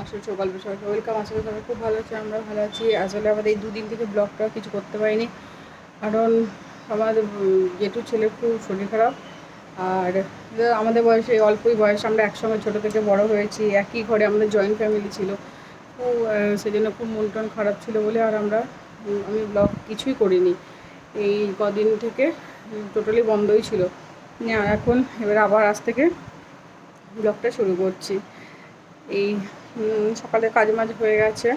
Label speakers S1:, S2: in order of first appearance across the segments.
S1: আসলে সকাল সবাইকে ওয়েলকাম। আসলে সবাই খুব ভালো আছে, আমরা ভালো আছি। আসলে আমাদের এই দুদিন থেকে ব্লগটা কিছু করতে পারিনি, কারণ আমাদের জেঠু ছেলের খুব শরীর খারাপ। আর আমাদের বয়সে অল্পই বয়স, আমরা একসঙ্গে ছোটো থেকে বড় হয়েছি, একই ঘরে আমাদের জয়েন্ট ফ্যামিলি ছিল। তো সেজন্য খুব মন টন খারাপ ছিল বলে আর আমি ব্লগ কিছুই করিনি। এই কদিন থেকে টোটালি বন্ধই ছিল। এখন এবার আবার আজ থেকে ব্লগটা শুরু করছি। এই সকালে কাজ মাজ হয়ে গেছে,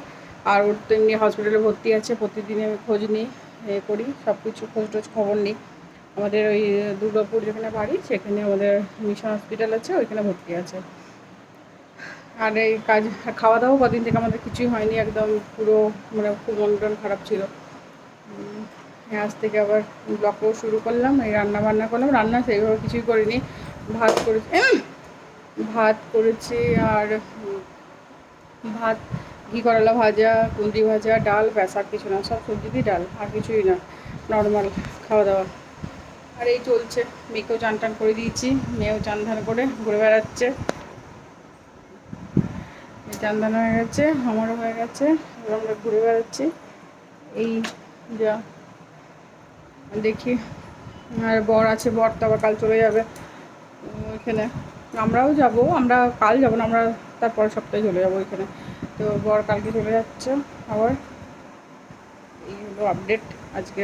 S1: আর ওর তো এমনি হসপিটালে ভর্তি আছে। প্রতিদিনে খোঁজ নিই, করি সব কিছু, খোঁজ খবর নিই। আমাদের ওই দুর্গাপুর যেখানে বাড়ি, সেখানে আমাদের মিশন হসপিটাল আছে, ওইখানে ভর্তি আছে। আর এই কাজ, খাওয়া দাওয়া কদিন থেকে আমাদের কিছুই হয়নি, একদম পুরো মানে খুব মন টন খারাপ ছিল। আজ থেকে আবার ব্লগও শুরু করলাম। এই রান্না বান্না করলাম, রান্না সেইভাবে কিছুই করিনি। ভাত করেছি আর ভাত, ঘি করলা ভাজা, কুঁদরি ভাজা, ডাল, ব্যাস আর কিছু না। সব সবজি দিয়ে ডাল, আর কিছুই না, নর্মাল খাওয়া দাওয়া। আর এই চলছে। মেয়েকেও চান টান করে দিয়েছি, মেয়েও চান ধান করে ঘুরে বেড়াচ্ছে। চান ধান হয়ে গেছে, আমারও হয়ে গেছে, এবার আমরা ঘুরে বেড়াচ্ছি। এই যা দেখি। আর বর আছে, বর তো আবার কাল চলে যাবে ওইখানে। আমরাও যাব, আমরা কাল যাব না, আমরা তারপরের সপ্তাহে চলে যাবো ওইখানে। তো বর কালকে চলে যাচ্ছে আবার। এই হলো আপডেট আজকে।